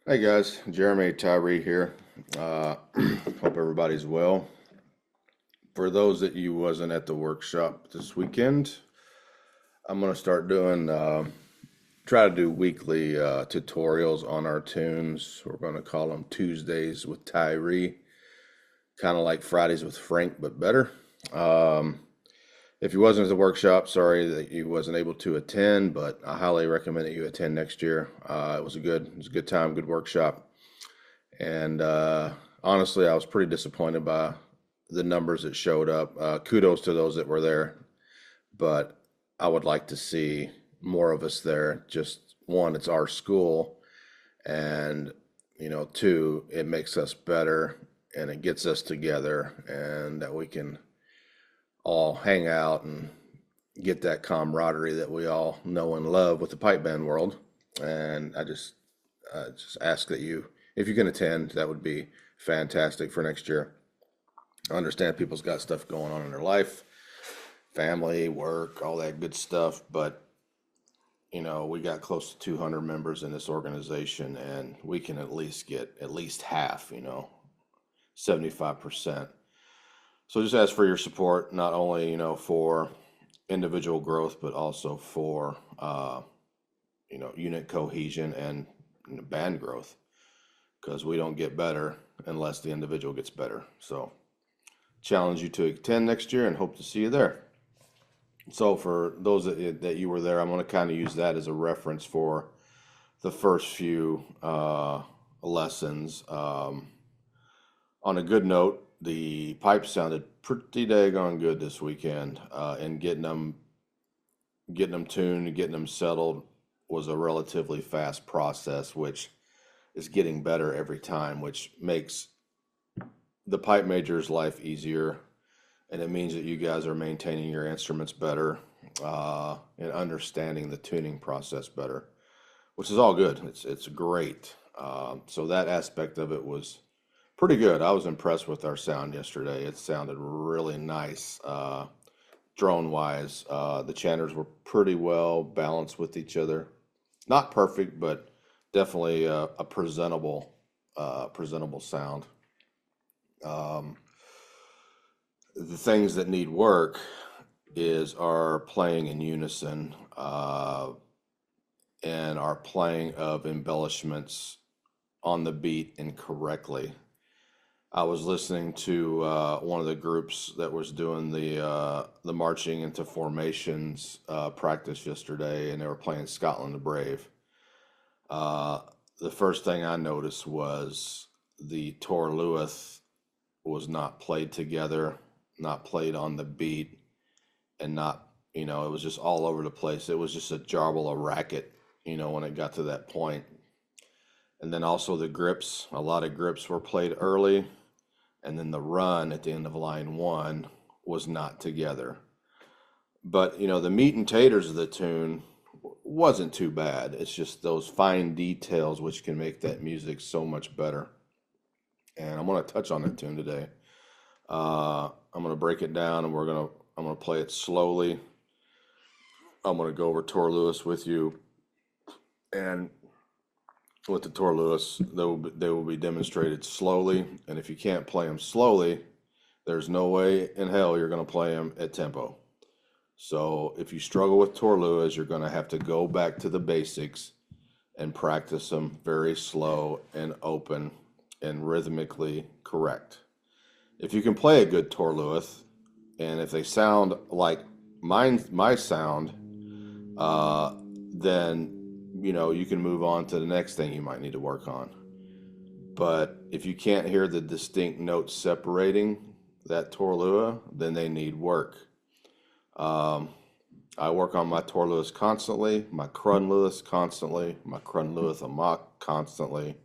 Hey guys, Jeremy Tyree here. Hope everybody's well. For those that you wasn't at the workshop this weekend, I'm gonna start doing try to do weekly tutorials on our tunes. We're gonna call them Tuesdays with Tyree, kind of like Fridays with Frank, but better. Um, if you wasn't at the workshop, sorry that you wasn't able to attend, but I highly recommend that you attend next year. It was a good time, good workshop. And honestly, I was pretty disappointed by the numbers that showed up. Kudos to those that were there, but I would like to see more of us there. Just one, it's our school, and two, it makes us better and it gets us together, and that we can all hang out and get that camaraderie that we all know and love with the pipe band world. And I just ask that you, if you can attend, that would be fantastic for next year. I understand people's got stuff going on in their life, family, work, all that good stuff, but we got close to 200 members in this organization, and we can at least get at least half, 75%. So just ask for your support, not only, for individual growth, but also for, unit cohesion and band growth, because we don't get better unless the individual gets better. So challenge you to attend next year and hope to see you there. So for those that you were there, I'm going to kind of use that as a reference for the first few lessons. On a good note, the pipes sounded pretty daggone good this weekend, and getting them tuned and getting them settled was a relatively fast process, which is getting better every time, which makes the pipe major's life easier, and it means that you guys are maintaining your instruments better, and understanding the tuning process better, which is all good. It's great. So that aspect of it was pretty good. I was impressed with our sound yesterday. It sounded really nice, drone wise. The chanters were pretty well balanced with each other. Not perfect, but definitely a presentable sound. Um, the things that need work is our playing in unison, and our playing of embellishments on the beat incorrectly. I was listening to one of the groups that was doing the marching into formations practice yesterday, and they were playing Scotland the Brave. Uh, the first thing I noticed was the Tor Lewis was not played together, not played on the beat, and not, it was just all over the place. It was just a jarble, a racket, when it got to that point. And then also the grips, a lot of grips were played early, and then the run at the end of line one was not together. But, the meat and taters of the tune wasn't too bad. It's just those fine details which can make that music so much better. And I'm going to touch on that tune today. I'm going to break it down, and I'm going to play it slowly. I'm going to go over Tor Lewis with you, and with the Tor Lewis, they will be demonstrated slowly. And if you can't play them slowly, there's no way in hell you're going to play them at tempo. So if you struggle with Tor Lewis, you're going to have to go back to the basics and practice them very slow and open and rhythmically correct. If you can play a good Tor Lewis, and if they sound like my sound, then you can move on to the next thing you might need to work on. But if you can't hear the distinct notes separating that Tor Lewis, then they need work. I work on my Tor Lewis constantly, my Crun Lewis constantly, my Crun Lewis Amok constantly,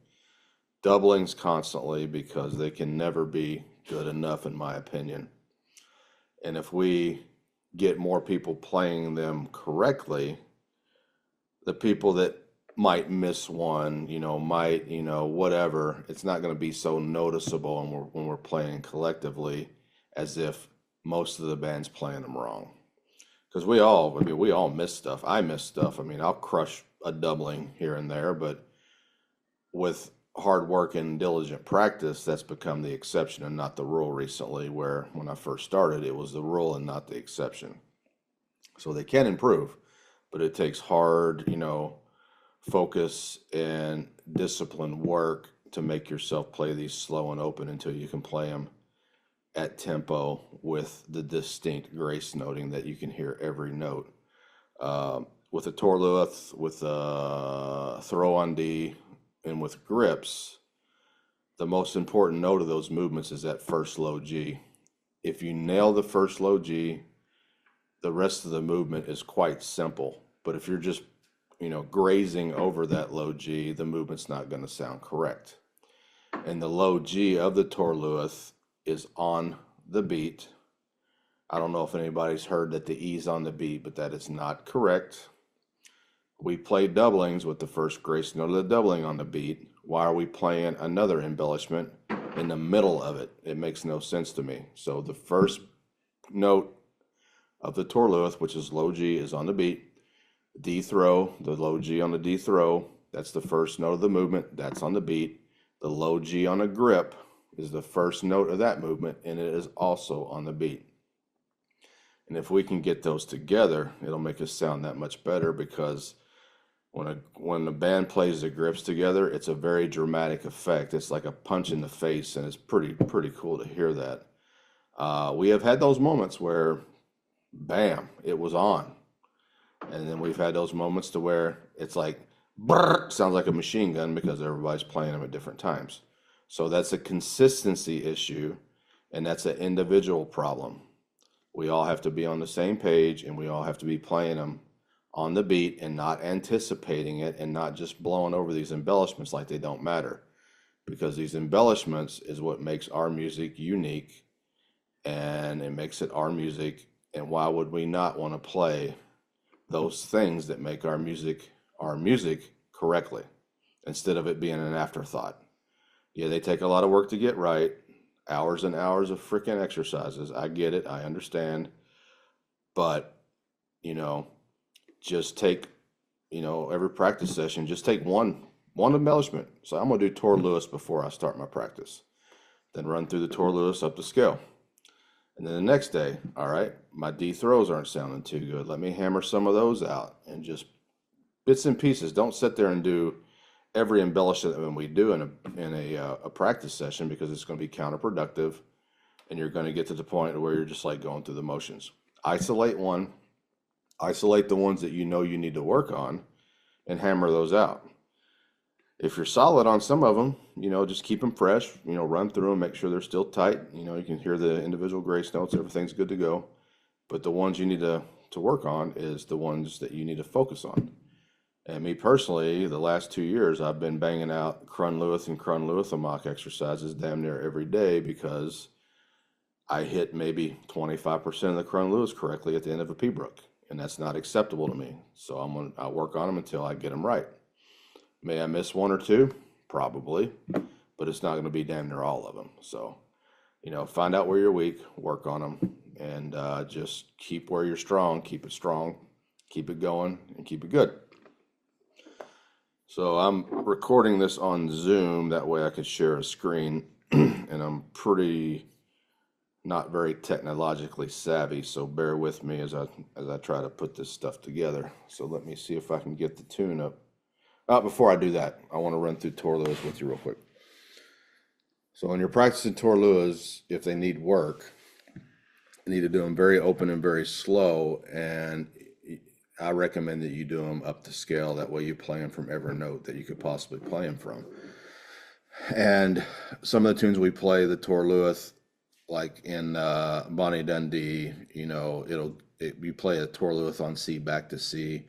doublings constantly, because they can never be good enough in my opinion. And if we get more people playing them correctly, the people that might miss one, whatever, it's not going to be so noticeable when we're playing collectively as if most of the band's playing them wrong. Because we all miss stuff. I miss stuff. I'll crush a doubling here and there, but with hard work and diligent practice, that's become the exception and not the rule recently, where when I first started, it was the rule and not the exception. So they can improve, but it takes hard, focus and disciplined work to make yourself play these slow and open until you can play them at tempo with the distinct grace noting that you can hear every note. With a Torluth, with a throw on D, and with grips, the most important note of those movements is that first low G. If you nail the first low G, the rest of the movement is quite simple. But if you're just, grazing over that low G, the movement's not going to sound correct. And the low G of the Torluth is on the beat. I don't know if anybody's heard that the E's on the beat, but that is not correct. We play doublings with the first grace note of the doubling on the beat. Why are we playing another embellishment in the middle of it? It makes no sense to me. So the first note of the Torluth, which is low G, is on the beat. D throw, the low G on the D throw, that's the first note of the movement, that's on the beat. The low G on a grip is the first note of that movement, and it is also on the beat. And if we can get those together, it'll make us sound that much better, because when the band plays the grips together, it's a very dramatic effect. It's like a punch in the face, and it's pretty cool to hear that. We have had those moments where, bam, it was on. And then we've had those moments to where it's like, brrr, sounds like a machine gun, because everybody's playing them at different times. So that's a consistency issue, and that's an individual problem. We all have to be on the same page, and we all have to be playing them on the beat and not anticipating it, and not just blowing over these embellishments like they don't matter, because these embellishments is what makes our music unique, and it makes it our music. And why would we not want to play those things that make our music correctly, instead of it being an afterthought? Yeah, they take a lot of work to get right, hours and hours of freaking exercises. I get it, I understand, but just take, every practice session, just take one embellishment. So I'm gonna do Torluth before I start my practice, then run through the Torluth up to scale. And then the next day, all right, my D throws aren't sounding too good. Let me hammer some of those out, and just bits and pieces. Don't sit there and do every embellishment that we do in a practice session, because it's going to be counterproductive, and you're going to get to the point where you're just like going through the motions. Isolate the ones that you need to work on, and hammer those out. If you're solid on some of them, just keep them fresh, run through them, make sure they're still tight. You can hear the individual grace notes, everything's good to go. But the ones you need to work on is the ones that you need to focus on. And me personally, the last 2 years, I've been banging out Krun-Lewis and Krun-Lewis exercises damn near every day, because I hit maybe 25% of the Krun-Lewis correctly at the end of a P-Brook. And that's not acceptable to me. So I'll work on them until I get them right. May I miss one or two? Probably, but it's not going to be damn near all of them. So, find out where you're weak, work on them, and just keep where you're strong, keep it strong, keep it going, and keep it good. So I'm recording this on Zoom, that way I could share a screen, and I'm not very technologically savvy, so bear with me as I try to put this stuff together. So let me see if I can get the tune up. Before I do that, I want to run through Torluths with you real quick. So when you're practicing Torluths, if they need work, you need to do them very open and very slow, and I recommend that you do them up to scale. That way you play them from every note that you could possibly play them from. And some of the tunes we play, the Torluth, like in Bonnie Dundee, you play a Torluth on C back to C.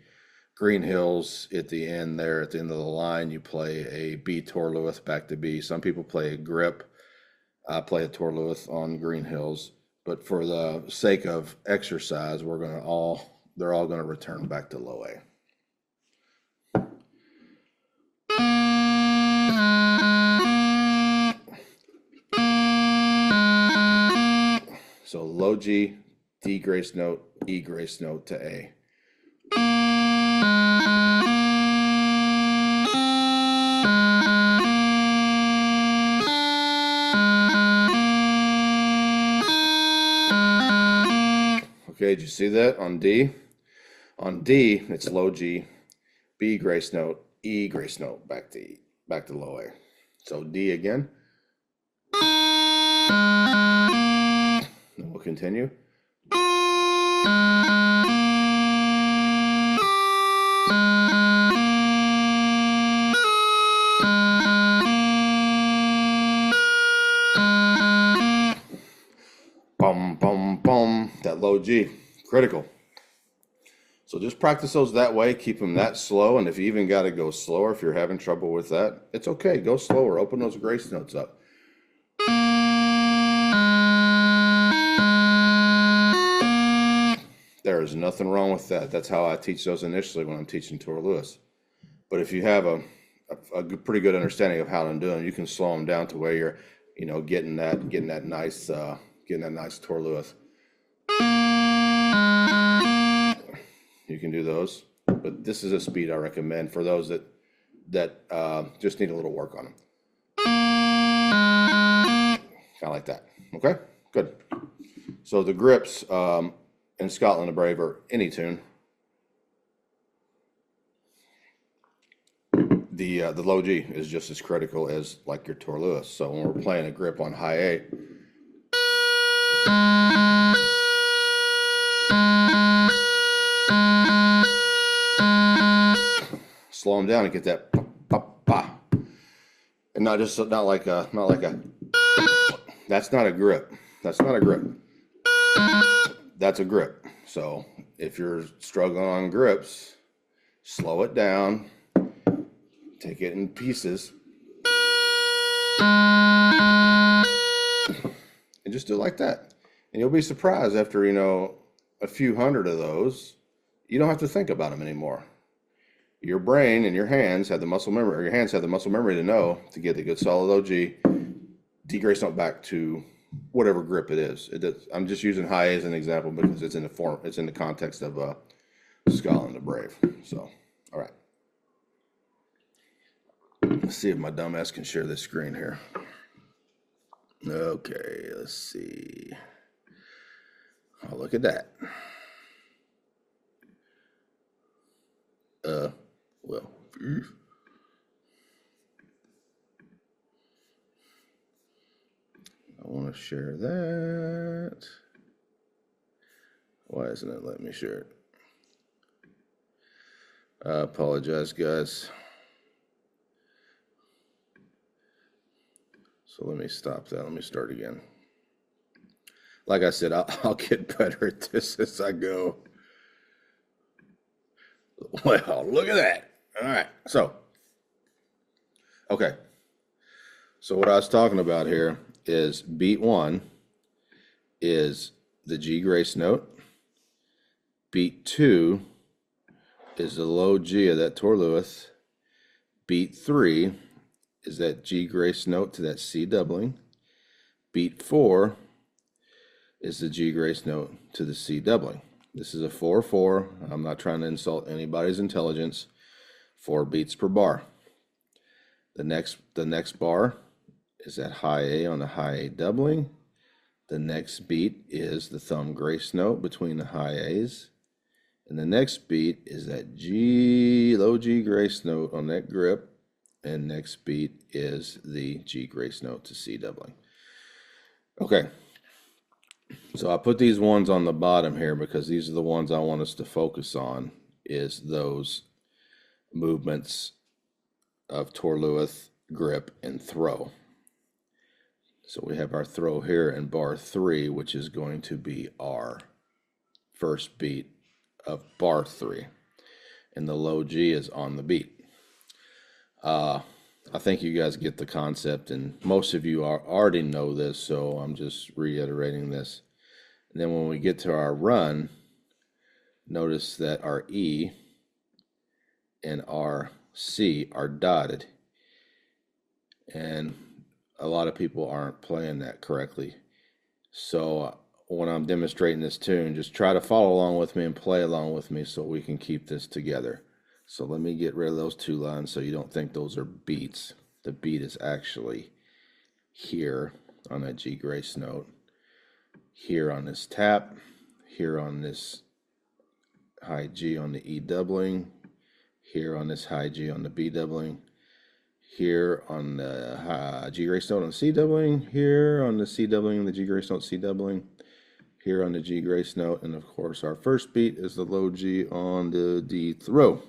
Green Hills, at the end of the line, you play a B Torluth back to B. Some people play a grip. I play a Torluth on Green Hills, but for the sake of exercise, they're all going to return back to low A. So low G, D grace note, E grace note to A. Okay, did you see that on D? On D, it's low G, B grace note, E grace note, back to E, back to low A. So D again. And we'll continue. Bum, bum, bum. That low G, critical. So just practice those that way. Keep them that slow. And if you even got to go slower, if you're having trouble with that, it's okay. Go slower. Open those grace notes up. There is nothing wrong with that. That's how I teach those initially when I'm teaching Tor Lewis. But if you have a pretty good understanding of how I'm doing, you can slow them down to where you're, getting that nice Tor Lewis. You can do those, but this is a speed I recommend for those that just need a little work on them. Kind of like that. Okay, good. So the grips in Scotland the Brave are any tune. The low G is just as critical as like your Tor Lewis. So when we're playing a grip on high A, slow them down and get that pa, pa, pa. And not like a that's not a grip. That's not a grip. That's a grip. So if you're struggling on grips, slow it down, take it in pieces, and just do it like that. And you'll be surprised after, a few hundred of those, you don't have to think about them anymore. Your brain and your hands have the muscle memory, or your hands have the muscle memory to know to get the good solid OG, D grace note back to whatever grip it is. I'm just using high A as an example because it's in the context of Scotland the Brave. So, all right. Let's see if my dumbass can share this screen here. Okay, let's see. Oh, look at that. Well, I want to share that. Why isn't it letting me share it? I apologize, guys. So let me stop that. Let me start again. Like I said, I'll get better at this as I go. Well, look at that. All right. So, okay. So what I was talking about here is beat 1 is the G grace note. Beat 2 is the low G of that Tor Lewis. Beat 3 is that G grace note to that C doubling. Beat 4 is the G grace note to the C doubling. This is a 4/4. I'm not trying to insult anybody's intelligence. 4 beats per bar. The next bar is that high A on the high A doubling. The next beat is the thumb grace note between the high A's. And the next beat is that G, low G grace note on that grip. And next beat is the G grace note to C doubling. Okay. So I put these ones on the bottom here because these are the ones I want us to focus on, is those movements of Tor Lewis, grip, and throw. So we have our throw here in bar 3, which is going to be our first beat of bar 3. And the low G is on the beat. I think you guys get the concept, and most of you already know this, so I'm just reiterating this. And then when we get to our run, notice that our E and our C are dotted. And a lot of people aren't playing that correctly. So when I'm demonstrating this tune, just try to follow along with me and play along with me so we can keep this together. So let me get rid of those 2 lines so you don't think those are beats. The beat is actually here on that G grace note, here on this tap, here on this high G on the E doubling, here on this high G on the B doubling, here on the G grace note on C doubling, here on the C doubling, the G grace note C doubling, here on the G grace note, and of course our first beat is the low G on the D throw.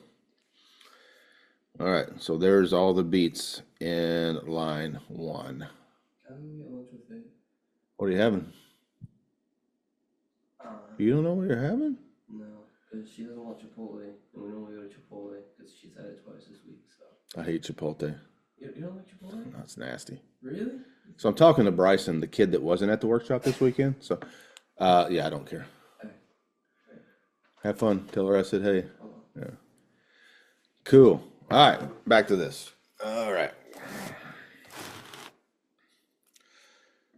All right, so there's all the beats in line 1. What are you having? You don't know what you're having? No, because she doesn't want Chipotle, and we normally go to Chipotle because she's had it twice this week. So I hate Chipotle. You don't like Chipotle? No, it's nasty. Really? So I'm talking to Bryson, the kid that wasn't at the workshop this weekend. So, yeah, I don't care. Okay. Have fun. Tell her I said hey. Yeah. Cool. All right, back to this. All right.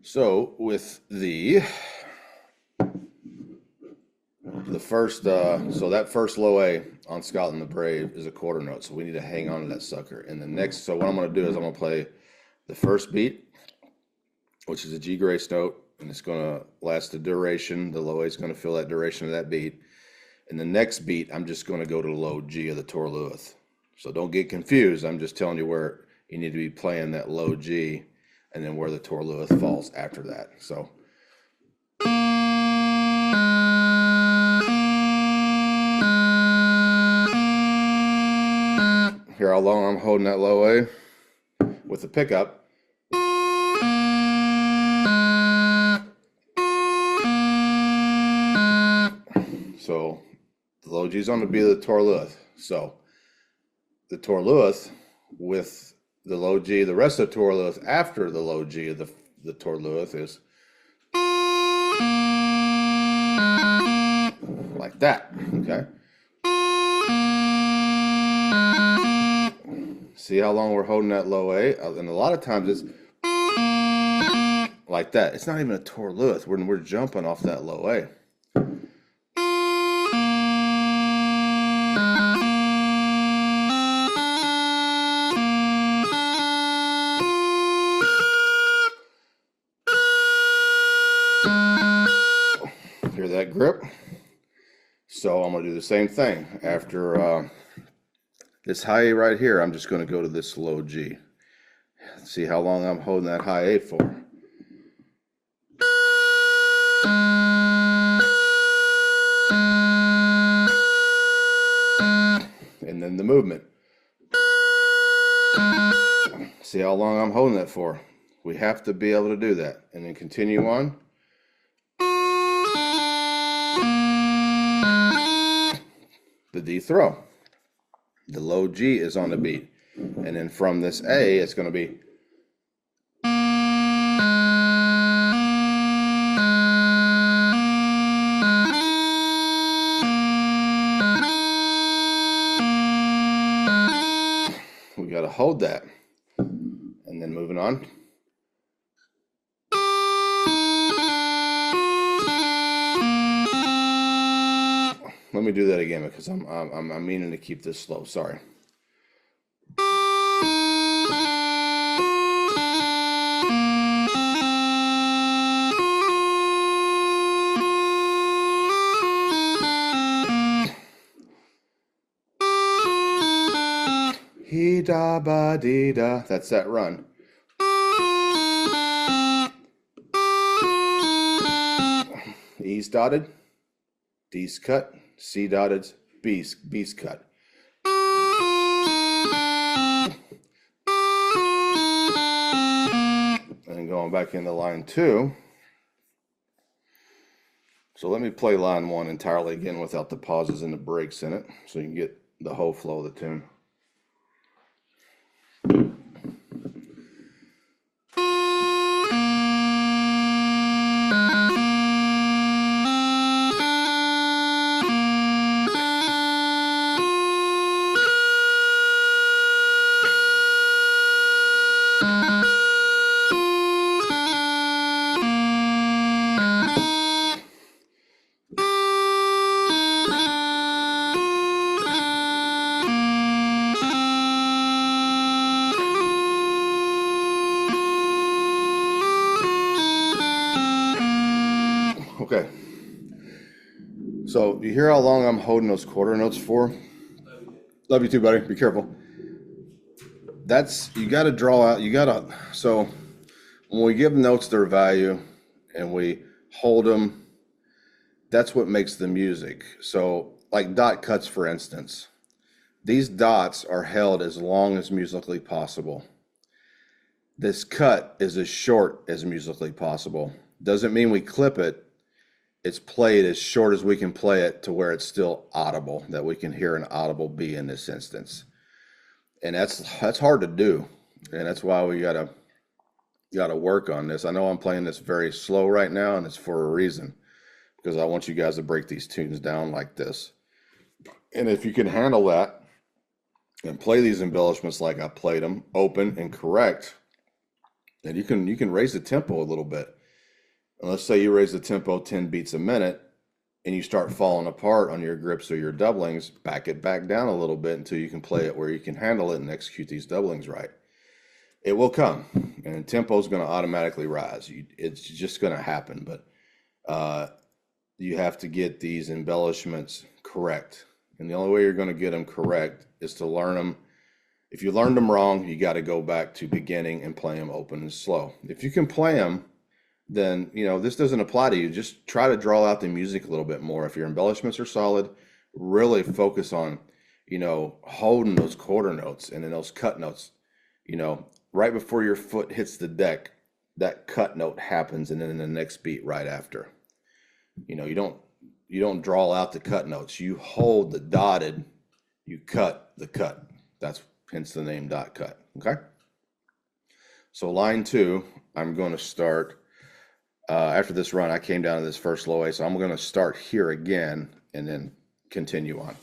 So with the first, so that first low A on Scotland the Brave is a quarter note, so we need to hang on to that sucker. And the next, so what I'm going to do is I'm going to play the first beat, which is a G grace note, and it's going to last the duration. The low A is going to fill that duration of that beat. And the next beat, I'm just going to go to the low G of the Tor Lewis. So don't get confused. I'm just telling you where you need to be playing that low G, and then where the Tor Lewis falls after that. So. Here how long I'm holding that low A with the pickup. So the low G's on the B of the Tor Lewis. So the Tor Lewis with the low G, the rest of the Tor Lewis after the low G of the Tor Lewis is like that, okay? See how long we're holding that low A? And a lot of times it's like that. It's not even a Tor Lewis. We're jumping off that low A. Hear that grip? So I'm going to do the same thing. After this high A right here, I'm just going to go to this low G. See how long I'm holding that high A for. And then the movement. See how long I'm holding that for. We have to be able to do that. And then continue on. The D throw. The low G is on the beat. And then from this A, it's going to be. We got to hold that. And then moving on. Let me do that again because I'm meaning to keep this slow. Sorry. He da ba dee da. That's that run. E's dotted, D's cut, C dotted, B's cut. And going back into line 2. So let me play line 1 entirely again without the pauses and the breaks in it, so you can get the whole flow of the tune. Okay, So you hear how long I'm holding those quarter notes for? Love you too, buddy. Be careful. You got to draw out, so when we give notes their value and we hold them, that's what makes the music. So like dot cuts, for instance, these dots are held as long as musically possible. This cut is as short as musically possible. Doesn't mean we clip it. It's played as short as we can play it to where it's still audible, that we can hear an audible B in this instance. And that's hard to do. And that's why we gotta work on this. I know I'm playing this very slow right now, and it's for a reason, because I want you guys to break these tunes down like this. And if you can handle that and play these embellishments like I played them, open and correct, and you can raise the tempo a little bit. And let's say you raise the tempo 10 beats a minute and you start falling apart on your grips or your doublings, back it back down a little bit until you can play it where you can handle it and execute these doublings right. It will come, and tempo is going to automatically rise. It's just going to happen, but you have to get these embellishments correct. And the only way you're going to get them correct is to learn them. If you learned them wrong, you got to go back to beginning and play them open and slow. If you can play them, then, this doesn't apply to you. Just try to draw out the music a little bit more. If your embellishments are solid, really focus on, holding those quarter notes and then those cut notes, right before your foot hits the deck, that cut note happens, and then in the next beat right after. You don't draw out the cut notes. You hold the dotted, you cut the cut. That's hence the name dot cut. Okay. So line 2, I'm going to start. After this run, I came down to this first low A, so I'm going to start here again and then continue on.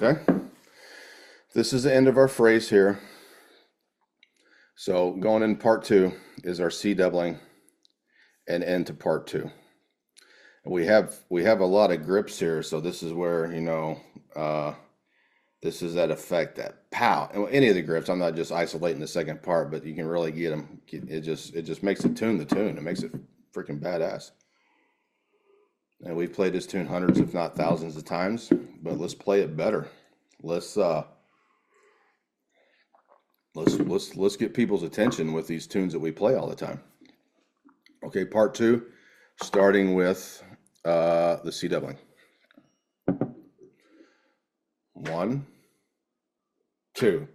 Okay, this is the end of our phrase here. So going in part 2 is our C doubling and end to part 2. And we have a lot of grips here, so this is where this is that effect, that pow. And any of the grips, I'm not just isolating the second part, but you can really get them. It just makes it tune the tune. It makes it freaking badass. And we've played this tune hundreds, if not thousands of times, but let's play it better. Let's get people's attention with these tunes that we play all the time. Okay, part 2, starting with the C doubling. 1, 2.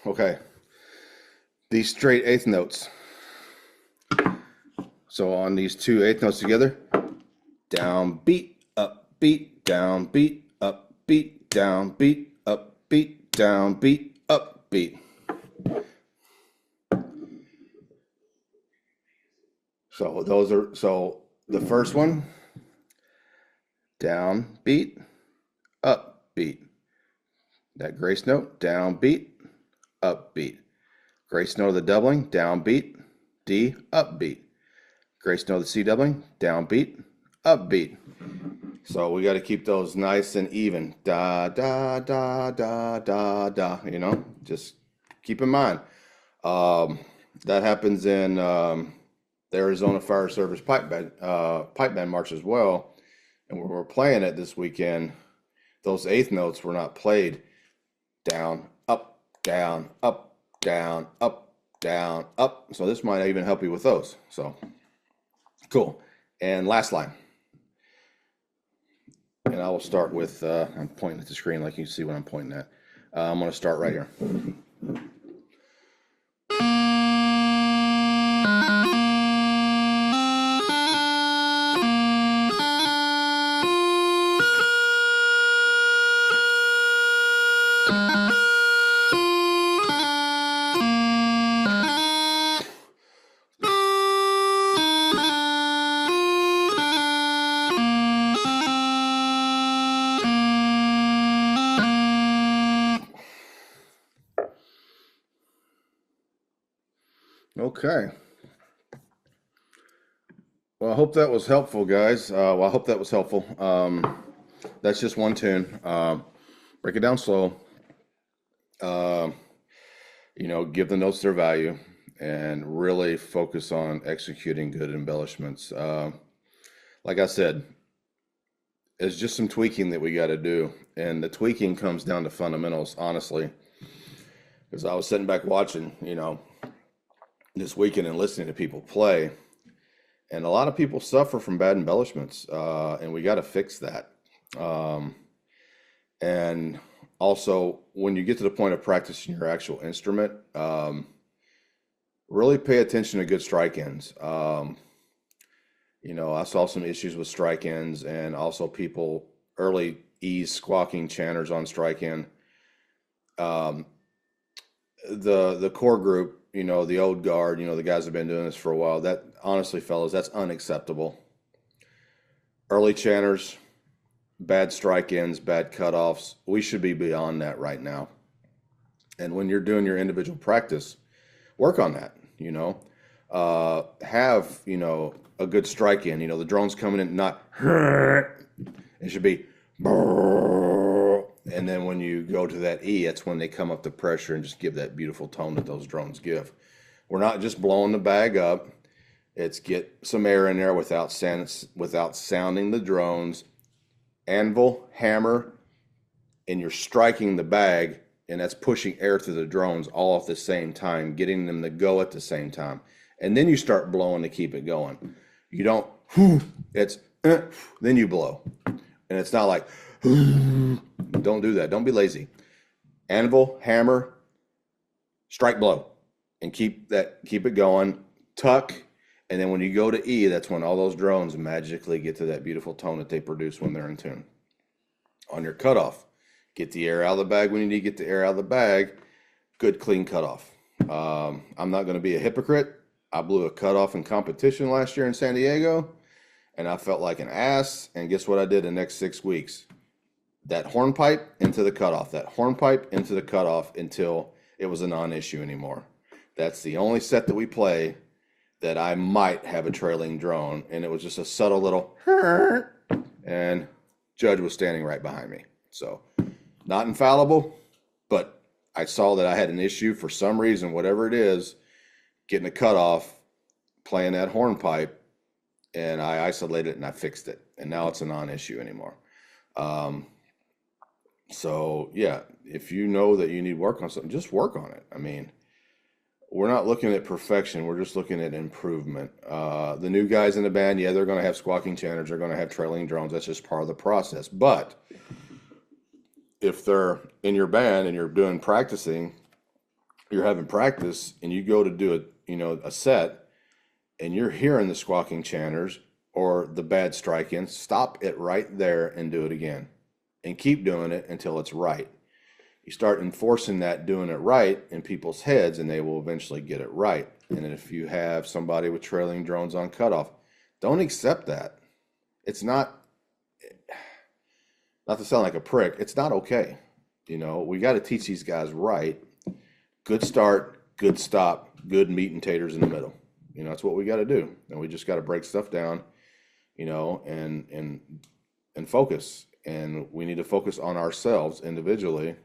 Okay, these straight eighth notes. So on these 2 eighth notes together, down beat, up beat, down beat, up beat, down beat, up beat, down beat, up beat. So the first one, down beat, up beat. That grace note, down beat, upbeat. Grace note of the doubling, downbeat, D, upbeat. Grace note of the C doubling, downbeat, upbeat. So we got to keep those nice and even. Da, da, da, da, da, da, just keep in mind. That happens in the Arizona Fire Service pipe band march as well. And when we're playing it this weekend, those eighth notes were not played down, up, down, up, down, up, down, up. So this might even help you with those. So cool. And last line. And I will start with, I'm pointing at the screen like you can see what I'm pointing at. I'm going to start right here. Okay. Well, I hope that was helpful, guys. I hope that was helpful. That's just one tune. Break it down slow. Uh, give the notes their value and really focus on executing good embellishments. Like I said, it's just some tweaking that we got to do. And the tweaking comes down to fundamentals, honestly. Because I was sitting back watching, this weekend and listening to people play. And a lot of people suffer from bad embellishments, and we got to fix that. And also, when you get to the point of practicing your actual instrument, really pay attention to good strike ends. I saw some issues with strike ends, and also people early ease squawking chanters on strike end. The core group, the old guard, the guys have been doing this for a while. That honestly, fellas, that's unacceptable. Early chanters, bad strike ends, bad cutoffs. We should be beyond that right now. And when you're doing your individual practice, work on that. Have a good strike end. The drone's coming in, not it should be. And then when you go to that E, that's when they come up to pressure and just give that beautiful tone that those drones give. We're not just blowing the bag up. It's get some air in there without sounding the drones. Anvil, hammer, and you're striking the bag, and that's pushing air through the drones all at the same time, getting them to go at the same time. And then you start blowing to keep it going. You don't, it's, then you blow. And it's not like, don't do that. Don't be lazy. Anvil, hammer, strike, blow, and keep it going. Tuck, and then when you go to E, that's when all those drones magically get to that beautiful tone that they produce when they're in tune. On your cutoff, get the air out of the bag when you need to get the air out of the bag. Good, clean cutoff. I'm not going to be a hypocrite. I blew a cutoff in competition last year in San Diego, and I felt like an ass. And guess what I did the next 6 weeks? That hornpipe into the cutoff, that hornpipe into the cutoff until it was a non-issue anymore. That's the only set that we play that I might have a trailing drone, and it was just a subtle little, and Judge was standing right behind me. So not infallible, but I saw that I had an issue for some reason, whatever it is, getting a cutoff, playing that hornpipe, and I isolated it and I fixed it, and now it's a non-issue anymore. So yeah, if you know that you need work on something, just work on it. I mean, we're not looking at perfection. We're just looking at improvement. The new guys in the band, yeah, they're going to have squawking chanters. They're going to have trailing drones. That's just part of the process. But if they're in your band and you're doing practicing, you're having practice, and you go to do a set, and you're hearing the squawking chanters or the bad strike-ins, stop it right there and do it again. And keep doing it until it's right. You start enforcing that, doing it right in people's heads, and they will eventually get it right. And if you have somebody with trailing drones on cutoff, don't accept that. It's not to sound like a prick, it's not okay. We got to teach these guys right. Good start, good stop, good meat and taters in the middle. That's what we got to do. And we just got to break stuff down, and focus. And we need to focus on ourselves individually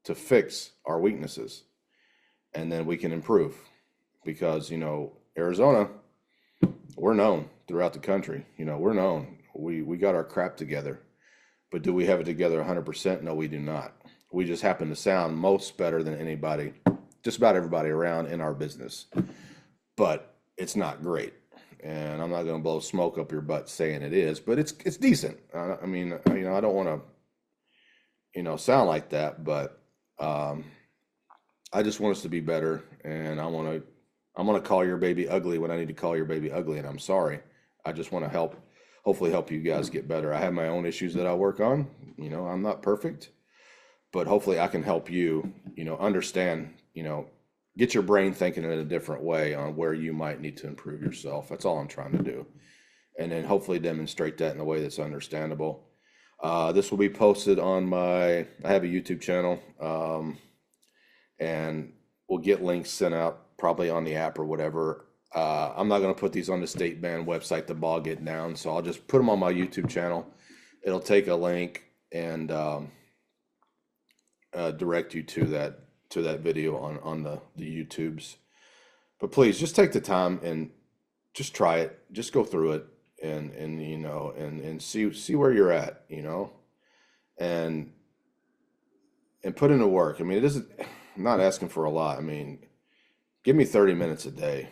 to fix our weaknesses, and then we can improve. Because Arizona, we're known throughout the country. We're known. We got our crap together, but do we have it together 100%? No, we do not. We just happen to sound most better than anybody, just about everybody around in our business, but it's not great. and I'm not going to blow smoke up your butt saying it is, but it's decent. I mean, I don't want to, sound like that, but I just want us to be better, and I'm gonna call your baby ugly when I need to call your baby ugly, and I'm sorry. I just want to hopefully help you guys get better. I have my own issues that I work on. I'm not perfect, but hopefully I can help you, understand, get your brain thinking in a different way on where you might need to improve yourself. That's all I'm trying to do. And then hopefully demonstrate that in a way that's understandable. This will be posted on I have a YouTube channel, and we'll get links sent out probably on the app or whatever. I'm not going to put these on the state band website to bog it down, so I'll just put them on my YouTube channel. It'll take a link and direct you to that video on the YouTubes. But please just take the time and just try it. Just go through it and see where you're at, and put in the work. I mean, I'm not asking for a lot. I mean, give me 30 minutes a day,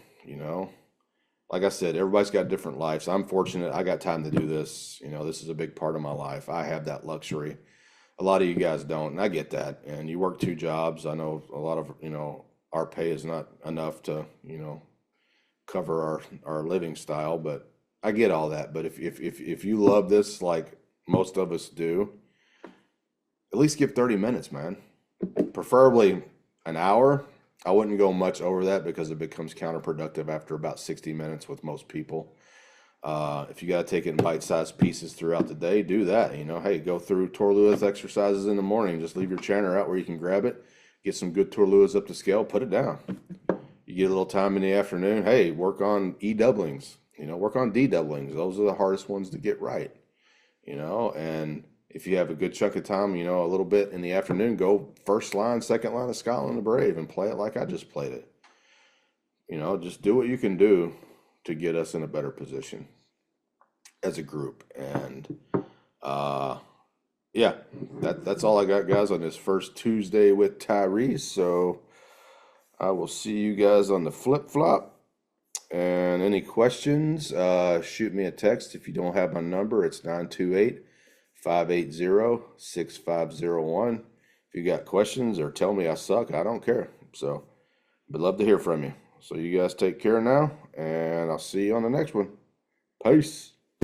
Like I said, everybody's got different lives. I'm fortunate I got time to do this. This is a big part of my life. I have that luxury. A lot of you guys don't, and I get that. And you work 2 jobs. I know a lot of, our pay is not enough to, cover our living style, but I get all that. But if you love this like most of us do, at least give 30 minutes, man. Preferably an hour. I wouldn't go much over that because it becomes counterproductive after about 60 minutes with most people. If you got to take it in bite-sized pieces throughout the day, do that. Hey, go through Torlua's exercises in the morning. Just leave your chanter out where you can grab it. Get some good Torlua's up to scale. Put it down. You get a little time in the afternoon. Hey, work on E-doublings. Work on D-doublings. Those are the hardest ones to get right. And if you have a good chunk of time, a little bit in the afternoon, go first line, second line of Scotland the Brave and play it like I just played it. Just do what you can do to get us in a better position as a group. And yeah, that's all I got, guys, on this first Tuesday with Tyree. So I will see you guys on the flip-flop. And any questions, shoot me a text. If you don't have my number, it's 928-580-6501. If you got questions or tell me I suck, I don't care. So I'd love to hear from you. So you guys take care now, and I'll see you on the next one. Peace.